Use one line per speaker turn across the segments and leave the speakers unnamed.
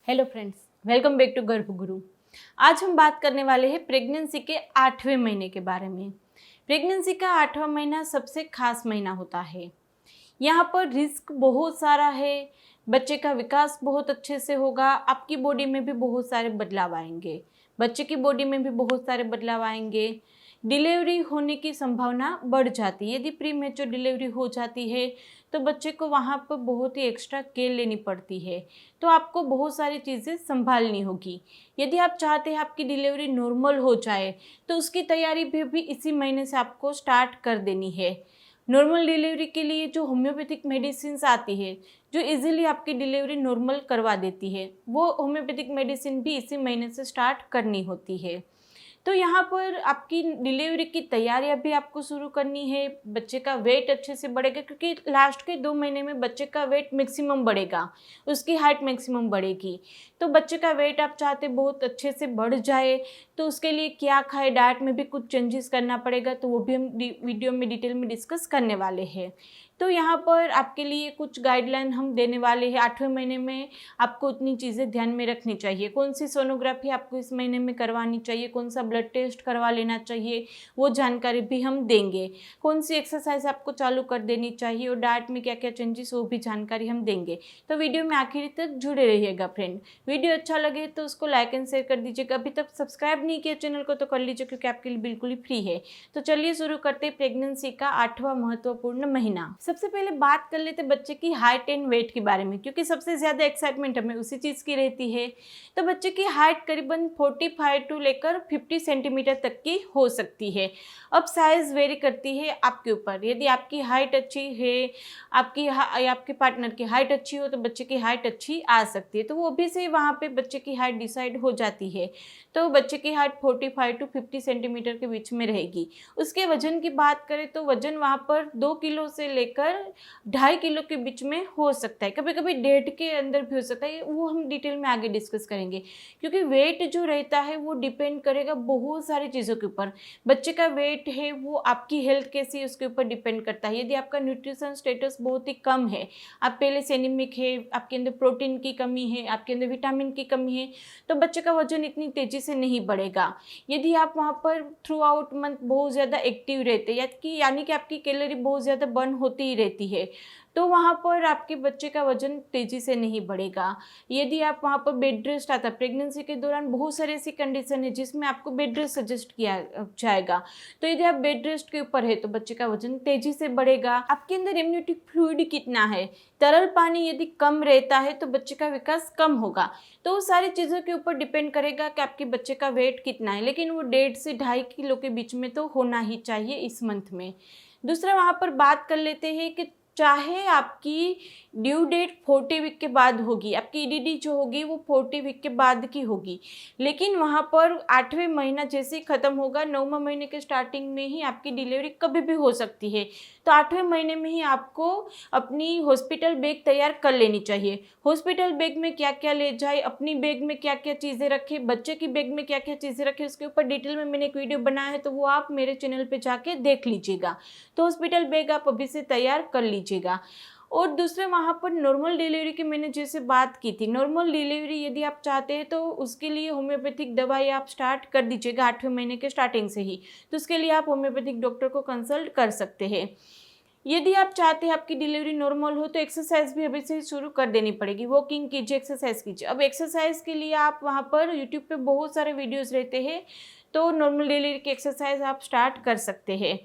Hello friends, welcome back to Garbhguru. आज हम बात करने वाले हैं प्रेगनेंसी के 8वें महीने के बारे में। प्रेगनेंसी का 8वां महीना सबसे खास महीना होता है। यहाँ पर रिस्क बहुत सारा है, बच्चे का विकास बहुत अच्छे से होगा, आपकी बॉडी में भी बहुत सारे बदलाव आएंगे, बच्चे की बॉडी में भी बहुत सारे बदलाव आएंगे। डिलीवरी होने की संभावना बढ़ जाती है। यदि प्री मैच्योर डिलीवरी हो जाती है तो बच्चे को वहाँ पर बहुत ही एक्स्ट्रा केयर लेनी पड़ती है, तो आपको बहुत सारी चीज़ें संभालनी होगी। यदि आप चाहते हैं आपकी डिलीवरी नॉर्मल हो जाए तो उसकी तैयारी भी इसी महीने से आपको स्टार्ट कर देनी है। नॉर्मल डिलीवरी के लिए जो होम्योपैथिक मेडिसिन आती है जो इजीली आपकी डिलीवरी नॉर्मल करवा देती है, वो होम्योपैथिक मेडिसिन भी इसी महीने से स्टार्ट करनी होती है। तो यहाँ पर आपकी डिलीवरी की तैयारियां भी आपको शुरू करनी है। बच्चे का वेट अच्छे से बढ़ेगा, क्योंकि लास्ट के 2 महीने में बच्चे का वेट मैक्सिमम बढ़ेगा, उसकी हाइट मैक्सिमम बढ़ेगी। तो बच्चे का वेट आप चाहते बहुत अच्छे से बढ़ जाए तो उसके लिए क्या खाए, डाइट में भी कुछ चेंजेस करना पड़ेगा, तो वो भी हम वीडियो में डिटेल में डिस्कस करने वाले हैं। तो यहाँ पर आपके लिए कुछ गाइडलाइन हम देने वाले हैं। 8वें महीने में आपको उतनी चीज़ें ध्यान में रखनी चाहिए। कौन सी सोनोग्राफी आपको इस महीने में करवानी चाहिए, कौन सा ब्लड टेस्ट करवा लेना चाहिए, वो जानकारी भी हम देंगे। कौन सी एक्सरसाइज आपको चालू कर देनी चाहिए और डाइट में क्या क्या चेंजेस, वो भी जानकारी हम देंगे। तो वीडियो में आखिर तक जुड़े रहिएगा फ्रेंड। वीडियो अच्छा लगे तो उसको लाइक एंड शेयर कर दीजिएगा। अभी तक सब्सक्राइब नहीं किया चैनल को तो कर लीजिए, क्योंकि आपके लिए बिल्कुल ही फ्री है। तो चलिए शुरू करते हैं प्रेगनेंसी का 8वां महत्वपूर्ण महीना। सबसे पहले बात कर लेते बच्चे की हाइट एंड वेट के बारे में, क्योंकि सबसे ज़्यादा एक्साइटमेंट हमें उसी चीज़ की रहती है। तो बच्चे की हाइट करीबन 45 टू लेकर 50 सेंटीमीटर तक की हो सकती है। अब साइज़ वेरी करती है आपके ऊपर। यदि आपकी हाइट अच्छी है, आपके पार्टनर की हाइट अच्छी हो, तो बच्चे की हाइट अच्छी आ सकती है। तो वो भी से वहाँ पे बच्चे की हाइट डिसाइड हो जाती है। तो बच्चे की हाइट 45 टू 50 सेंटीमीटर के बीच में रहेगी। उसके वजन की बात करें तो वजन वहाँ पर 2 किलो से लेकर 2.5 किलो के बीच में हो सकता है, कभी कभी 1.5 के अंदर भी हो सकता है। वो हम डिटेल में आगे डिस्कस करेंगे, क्योंकि वेट जो रहता है वो डिपेंड करेगा बहुत सारी चीज़ों के ऊपर। बच्चे का वेट है वो आपकी हेल्थ कैसी है उसके ऊपर डिपेंड करता है। यदि आपका न्यूट्रिशन स्टेटस बहुत ही कम है, आप पहले से एनीमिक है, आपके अंदर प्रोटीन की कमी है, आपके अंदर विटामिन की कमी है, तो बच्चे का वजन इतनी तेज़ी से नहीं बढ़ेगा। यदि आप वहाँ पर थ्रू आउट मंथ बहुत ज़्यादा एक्टिव रहते हैं, यानी कि आपकी कैलोरी बहुत ज़्यादा बर्न होती ही रहती है, तो वहाँ पर आपके बच्चे का वजन तेज़ी से नहीं बढ़ेगा। यदि आप वहाँ पर बेड रेस्ट आता है, प्रेगनेंसी के दौरान बहुत सारी ऐसी कंडीशन है जिसमें आपको बेड रेस्ट सजेस्ट किया जाएगा। तो यदि आप बेड रेस्ट के ऊपर है तो बच्चे का वजन तेज़ी से बढ़ेगा। आपके अंदर इम्यूनिटी फ्लूइड कितना है, तरल पानी यदि कम रहता है तो बच्चे का विकास कम होगा। तो वो सारी चीज़ों के ऊपर डिपेंड करेगा कि आपके बच्चे का वेट कितना है, लेकिन वो 1.5 से 2.5 किलो के बीच में तो होना ही चाहिए इस मंथ में। दूसरा वहाँ पर बात कर लेते हैं कि चाहे आपकी ड्यू डेट 40 वीक के बाद होगी, आपकी ईडीडी जो होगी वो 40 वीक के बाद की होगी, लेकिन वहाँ पर 8वें महीना जैसे ही ख़त्म होगा, 9वें महीने के स्टार्टिंग में ही आपकी डिलीवरी कभी भी हो सकती है। तो 8वें महीने में ही आपको अपनी हॉस्पिटल बैग तैयार कर लेनी चाहिए। हॉस्पिटल बैग में क्या क्या ले जाए, अपनी बैग में क्या क्या चीज़ें रखें, बच्चे की बैग में क्या क्या चीज़ें रखें, उसके ऊपर डिटेल में मैंने एक वीडियो बनाया है, तो वो आप मेरे चैनल पे जाके देख लीजिएगा। तो हॉस्पिटल बैग आप अभी से तैयार कर लीजिएगा। और दूसरे वहाँ पर नॉर्मल डिलीवरी की मैंने जैसे बात की थी, नॉर्मल डिलीवरी यदि आप चाहते हैं तो उसके लिए होम्योपैथिक दवाई आप स्टार्ट कर दीजिएगा 8वें महीने के स्टार्टिंग से ही। तो उसके लिए आप होम्योपैथिक डॉक्टर को कंसल्ट कर सकते हैं। यदि आप चाहते हैं आपकी डिलीवरी नॉर्मल हो तो एक्सरसाइज भी अभी से शुरू कर देनी पड़ेगी। वॉकिंग कीजिए, एक्सरसाइज कीजिए। अब एक्सरसाइज के लिए आप वहाँ पर यूट्यूब पे बहुत सारे वीडियोस रहते हैं, तो नॉर्मल डिलीवरी की एक्सरसाइज आप स्टार्ट कर सकते हैं।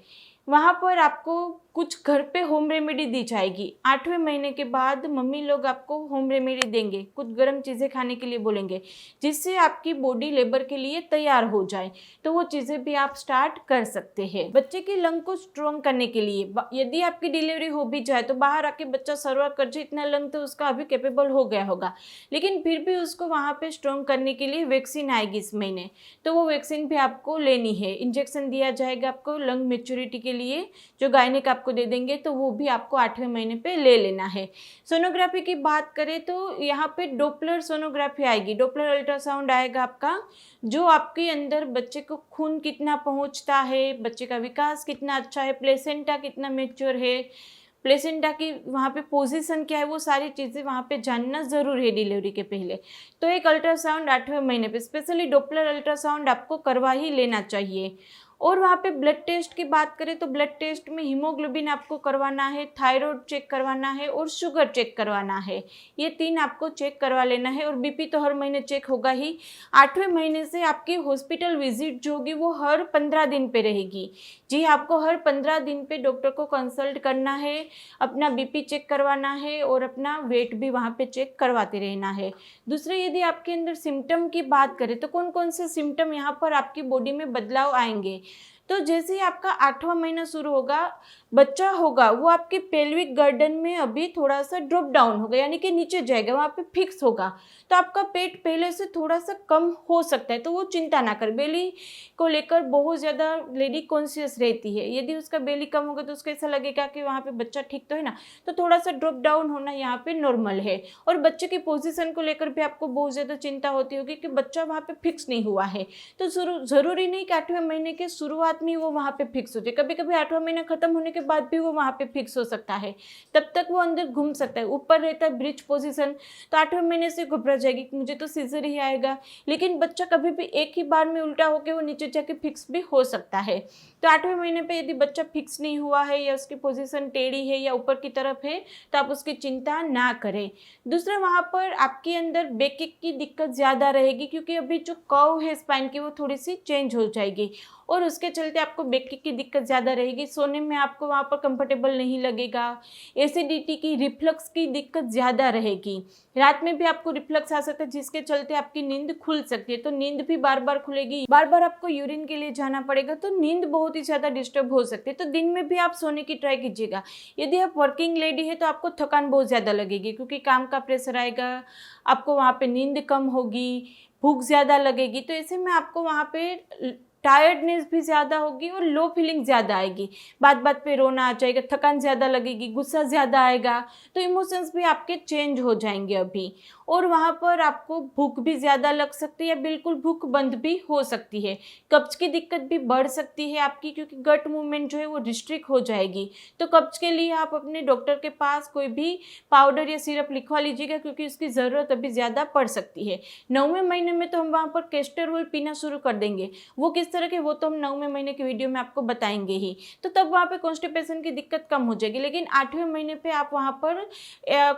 वहाँ पर आपको कुछ घर पे होम रेमेडी दी जाएगी। 8वें महीने के बाद मम्मी लोग आपको होम रेमेडी देंगे, कुछ गर्म चीज़ें खाने के लिए बोलेंगे, जिससे आपकी बॉडी लेबर के लिए तैयार हो जाए। तो वो चीज़ें भी आप स्टार्ट कर सकते हैं। बच्चे की लंग को स्ट्रॉन्ग करने के लिए, यदि आपकी डिलीवरी हो भी जाए तो बाहर आके बच्चा सर्वाइव कर जाए, इतना लंग तो उसका अभी कैपेबल हो गया होगा, लेकिन फिर भी उसको वहाँ पर स्ट्रॉन्ग करने के लिए वैक्सीन आएगी इस महीने। तो वो वैक्सीन भी आपको लेनी है। इंजेक्शन दिया जाएगा आपको लंग मेच्योरिटी के लिए, जो गायनिक आपको दे देंगे, तो वो भी आपको 8वें महीने पे ले लेना है। सोनोग्राफी की बात करें तो यहाँ पे डॉपलर सोनोग्राफी आएगी, डॉपलर अल्ट्रासाउंड आएगा आपका, जो आपके अंदर बच्चे को खून कितना पहुँचता है, बच्चे का विकास कितना अच्छा है, प्लेसेंटा कितना मैच्योर है, प्लेसेंटा की वहाँ पे पोजीशन क्या है, वो सारी चीज़ें वहाँ पे जानना ज़रूर है डिलीवरी के पहले। तो एक अल्ट्रासाउंड 8वें महीने पे, स्पेशली डॉपलर अल्ट्रासाउंड आपको करवा ही लेना चाहिए। और वहाँ पे ब्लड टेस्ट की बात करें तो ब्लड टेस्ट में हीमोग्लोबिन आपको करवाना है, थायराइड चेक करवाना है और शुगर चेक करवाना है। ये 3 आपको चेक करवा लेना है। और बीपी तो हर महीने चेक होगा ही। 8वें महीने से आपकी हॉस्पिटल विजिट जो होगी वो हर 15 दिन पे रहेगी। जी, आपको हर 15 दिन पे डॉक्टर को कंसल्ट करना है, अपना बीपी चेक करवाना है और अपना वेट भी वहाँ पे चेक करवाते रहना है। दूसरे, यदि आपके अंदर सिम्टम की बात करें तो कौन कौन से सिम्टम यहाँ पर आपकी बॉडी में बदलाव आएंगे। तो जैसे ही आपका 8वां महीना शुरू होगा, बच्चा होगा वो आपके पेल्विक गर्दन में अभी थोड़ा सा ड्रॉप डाउन होगा, यानी कि नीचे जाएगा, वहाँ पे फिक्स होगा। तो आपका पेट पहले से थोड़ा सा कम हो सकता है, तो वो चिंता ना कर। बेली को लेकर बहुत ज़्यादा लेडी कॉन्शियस रहती है। यदि उसका बेली कम होगा तो उसको ऐसा लगेगा कि वहाँ पे बच्चा ठीक तो है ना, तो थोड़ा सा ड्रॉप डाउन होना यहाँ पे नॉर्मल है। और बच्चे की पोजीशन को लेकर भी आपको बहुत ज़्यादा चिंता होती होगी कि बच्चा वहाँ पे फिक्स नहीं हुआ है। तो ज़रूरी नहीं कि 8वें महीने के शुरुआत में वो वहाँ पे फिक्स हो जाए, कभी कभी 8वां महीना खत्म होने के बाद भी वो वहाँ पे फिक्स हो सकता है। तब तक वो अंदर घूम सकता है, ऊपर रहता है ब्रिज पोजीशन, तो 8वें महीने से घबरा जाएगी कि मुझे तो सीजर ही आएगा। लेकिन बच्चा कभी भी एक ही बार में उल्टा होकर वो नीचे जाके फिक्स भी हो सकता है। तो 8वें महीने पे यदि बच्चा फिक्स नहीं हुआ है या उसकी पोजीशन टेढ़ी है या ऊपर की तरफ है तो आप उसकी चिंता ना करें। दूसरा, वहाँ पर आपके अंदर बैक एक की दिक्कत ज़्यादा रहेगी, क्योंकि अभी जो कर्व है स्पाइन की वो थोड़ी सी चेंज हो जाएगी और उसके चलते आपको बैक की दिक्कत ज़्यादा रहेगी। सोने में आपको वहाँ पर कंफर्टेबल नहीं लगेगा। एसिडिटी की, रिफ्लक्स की दिक्कत ज़्यादा रहेगी। रात में भी आपको रिफ्लक्स आ सकता है, जिसके चलते आपकी नींद खुल सकती है। तो नींद भी बार बार खुलेगी, बार बार आपको यूरिन के लिए जाना पड़ेगा, तो नींद बहुत ही ज़्यादा डिस्टर्ब हो सकती है। तो दिन में भी आप सोने की ट्राई कीजिएगा। यदि आप वर्किंग लेडी है तो आपको थकान बहुत ज़्यादा लगेगी, क्योंकि काम का प्रेशर आएगा, आपको वहाँ पे नींद कम होगी, भूख ज़्यादा लगेगी। तो ऐसे में आपको वहाँ पे टायर्डनेस भी ज़्यादा होगी और लो फीलिंग ज़्यादा आएगी। बात बात पे रोना आ जाएगा, थकान ज़्यादा लगेगी, गुस्सा ज़्यादा आएगा। तो इमोशंस भी आपके चेंज हो जाएंगे अभी। और वहाँ पर आपको भूख भी ज़्यादा लग सकती है या बिल्कुल भूख बंद भी हो सकती है। कब्ज की दिक्कत भी बढ़ सकती है आपकी, क्योंकि गट मूवमेंट जो है वो रिस्ट्रिक्ट हो जाएगी। तो कब्ज के लिए आप अपने डॉक्टर के पास कोई भी पाउडर या सिरप लिखवा लीजिएगा, क्योंकि उसकी ज़रूरत अभी ज़्यादा पड़ सकती है। 9वें महीने में तो हम वहाँ पर कैस्टर ऑयल पीना शुरू कर देंगे। वो किस तरह के, वो तो हम 9वें महीने के वीडियो में आपको बताएंगे ही। तो तब वहाँ पे कॉन्स्टिपेशन की दिक्कत कम हो जाएगी। लेकिन 8वें महीने पे आप वहाँ पर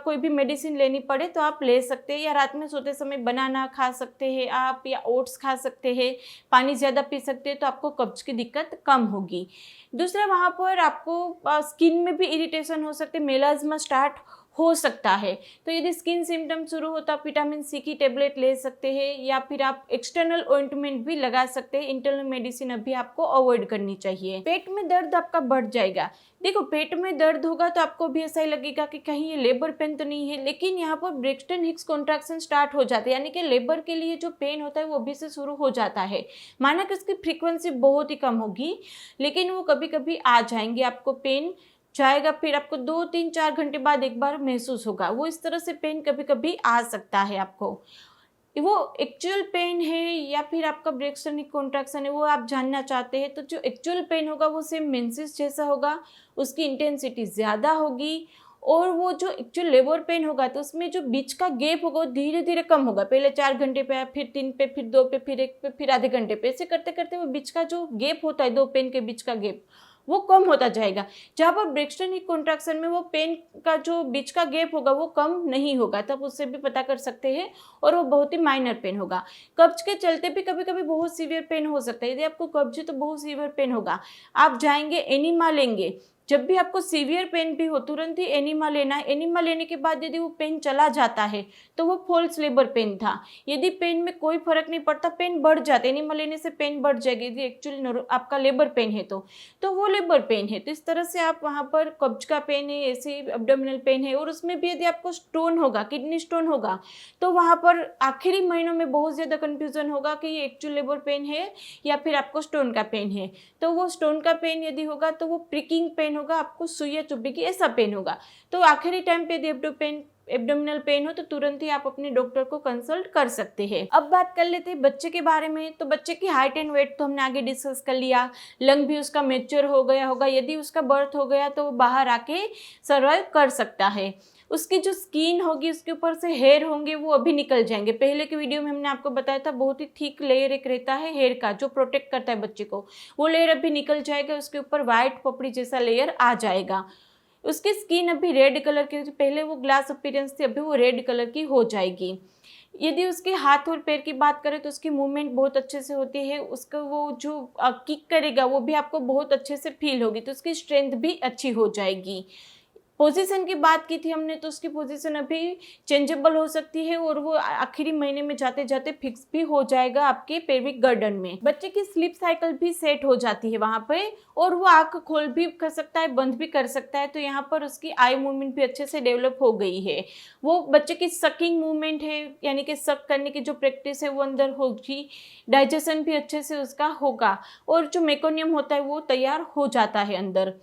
कोई भी मेडिसिन लेनी पड़े तो आप ले सकते हैं, या रात में सोते समय बनाना खा सकते हैं आप, या ओट्स खा सकते हैं, पानी ज़्यादा पी सकते हैं, तो आपको कब्ज की दिक्कत कम होगी। दूसरा, वहाँ पर आपको स्किन में भी इरिटेशन हो सकते, मेलाज्मा स्टार्ट हो सकता है। तो यदि स्किन सिम्टम शुरू हो तो आप विटामिन सी की टेबलेट ले सकते हैं, या फिर आप एक्सटर्नल ऑइंटमेंट भी लगा सकते हैं। इंटरनल मेडिसिन अभी आपको अवॉइड करनी चाहिए। पेट में दर्द आपका बढ़ जाएगा। देखो, पेट में दर्द होगा तो आपको भी ऐसा ही लगेगा कि कहीं ये लेबर पेन तो नहीं है, लेकिन यहाँ पर ब्रेक्सटन हिक्स कॉन्ट्रैक्शन स्टार्ट हो जाते हैं, यानी कि लेबर के लिए जो पेन होता है वो अभी से शुरू हो जाता है। माना कि उसकी फ्रीक्वेंसी बहुत ही कम होगी, लेकिन वो कभी कभी आ जाएंगे, आपको पेन जाएगा, फिर आपको 2-3-4 घंटे बाद एक बार महसूस होगा। वो इस तरह से पेन कभी कभी आ सकता है आपको। वो एक्चुअल पेन है या फिर आपका ब्रेक्सटन हिक्स कॉन्ट्रैक्शन है, वो आप जानना चाहते हैं। तो जो एक्चुअल पेन होगा वो सेम मेंसेस जैसा होगा, उसकी इंटेंसिटी ज़्यादा होगी। और वो जो एक्चुअल लेबर पेन होगा तो उसमें जो बीच का गैप होगा वो धीरे धीरे कम होगा। पहले 4 घंटे पे, फिर 3 पे, फिर 2 पे, फिर 1 पे, फिर आधे घंटे पे, ऐसे करते करते वो बीच का जो गैप होता है, 2 पेन के बीच का गैप, वो कम होता जाएगा। जहाँ पर ब्रेक्सटन हिक्स कॉन्ट्रैक्शन में वो पेन का जो बीच का गैप होगा वो कम नहीं होगा, तब उससे भी पता कर सकते हैं, और वो बहुत ही माइनर पेन होगा। कब्ज के चलते भी कभी कभी बहुत सीवियर पेन हो सकता है। यदि आपको कब्ज है तो बहुत सीवियर पेन होगा। आप जाएंगे, एनिमा लेंगे। जब भी आपको सीवियर पेन भी हो तुरंत ही एनिमा लेना है। एनिमा लेने के बाद यदि वो पेन चला जाता है तो वो फॉल्स लेबर पेन था। यदि पेन में कोई फर्क नहीं पड़ता, पेन बढ़ जाता है, एनिमा लेने से पेन बढ़ जाएगी यदि एक्चुअली आपका लेबर पेन है तो वो लेबर पेन है। तो इस तरह से आप वहाँ पर कब्ज का पेन है, ऐसे एब्डोमिनल पेन है, और उसमें भी यदि आपको स्टोन होगा, किडनी स्टोन होगा, तो वहाँ पर आखिरी महीनों में बहुत ज़्यादा कन्फ्यूजन होगा कि ये एक्चुअल लेबर पेन है या फिर आपको स्टोन का पेन है। तो वो स्टोन का पेन यदि होगा तो वो प्रिकिंग पेन होगा, आपको सुइयां चुभेगी, ऐसा पेन होगा। तो आखिरी टाइम पे यदि एब्डो पेन एब्डोमिनल पेन हो तो तुरंत ही आप अपने डॉक्टर को कंसल्ट कर सकते हैं। अब बात कर लेते हैं बच्चे के बारे में। तो बच्चे की हाइट एंड वेट तो हमने आगे डिस्कस कर लिया। लंग भी उसका मैच्योर हो गया होगा, यदि उसका बर्थ हो गया तो वो बाहर आके सर्वाइव कर सकता है। उसकी जो स्किन होगी, उसके ऊपर से हेयर होंगे, वो अभी निकल जाएंगे। पहले के वीडियो में हमने आपको बताया था बहुत ही थिक लेयर एक रहता है हेयर का जो प्रोटेक्ट करता है बच्चे को, वो लेयर अभी निकल जाएगा, उसके ऊपर वाइट पपड़ी जैसा लेयर आ जाएगा। उसकी स्किन अभी रेड कलर की, पहले वो ग्लास अपीयरेंस थी, अभी वो रेड कलर की हो जाएगी। यदि उसके हाथ और पैर की बात करें तो उसकी मूवमेंट बहुत अच्छे से होती है। उसका वो जो किक करेगा वो भी आपको बहुत अच्छे से फील होगी, तो उसकी स्ट्रेंथ भी अच्छी हो जाएगी। पोजीशन की बात की थी हमने, तो उसकी पोजीशन अभी चेंजेबल हो सकती है और वो आखिरी महीने में जाते जाते फिक्स भी हो जाएगा आपके पेल्विक गर्दन में। बच्चे की स्लीप साइकिल भी सेट हो जाती है वहाँ पे, और वो आँख खोल भी कर सकता है, बंद भी कर सकता है। तो यहाँ पर उसकी आई मूवमेंट भी अच्छे से डेवलप हो गई है। वो बच्चे की सकिंग मूवमेंट है, यानी कि सक करने की जो प्रैक्टिस है वो अंदर होगी। डाइजेशन भी अच्छे से उसका होगा, और जो मेकोनियम होता है वो तैयार हो जाता है अंदर।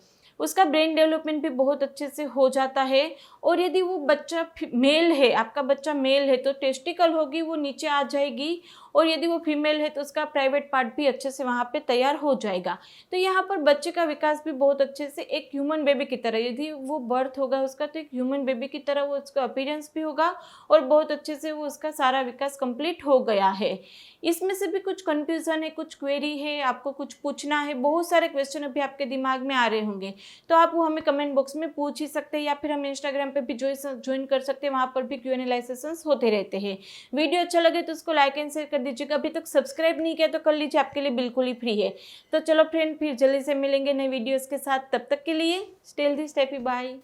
उसका ब्रेन डेवलपमेंट भी बहुत अच्छे से हो जाता है। और यदि वो बच्चा मेल है, आपका बच्चा मेल है, तो टेस्टिकल होगी वो नीचे आ जाएगी, और यदि वो फीमेल है तो उसका प्राइवेट पार्ट भी अच्छे से वहाँ पे तैयार हो जाएगा। तो यहाँ पर बच्चे का विकास भी बहुत अच्छे से एक ह्यूमन बेबी की तरह, यदि वो बर्थ होगा उसका तो एक ह्यूमन बेबी की तरह वो उसका अपीयरेंस भी होगा, और बहुत अच्छे से वो उसका सारा विकास कंप्लीट हो गया है। इसमें से भी कुछ कंफ्यूजन है, कुछ क्वेरी है, आपको कुछ पूछना है, बहुत सारे क्वेश्चन अभी आपके दिमाग में आ रहे होंगे, तो आप वो हमें कमेंट बॉक्स में पूछ ही सकते हैं, या फिर हम इंस्टाग्राम पे भी ज्वाइन कर सकते हैं, वहाँ पर भी Q&A सेशंस होते रहते हैं। वीडियो अच्छा लगे तो उसको लाइक एंड शेयर कर दीजिएगा। अभी तक सब्सक्राइब नहीं किया तो कर लीजिए, आपके लिए बिल्कुल ही फ्री है। तो चलो फ्रेंड, फिर जल्दी से मिलेंगे नए वीडियोज़ के साथ। तब तक के लिए stay healthy, stay happy, bye.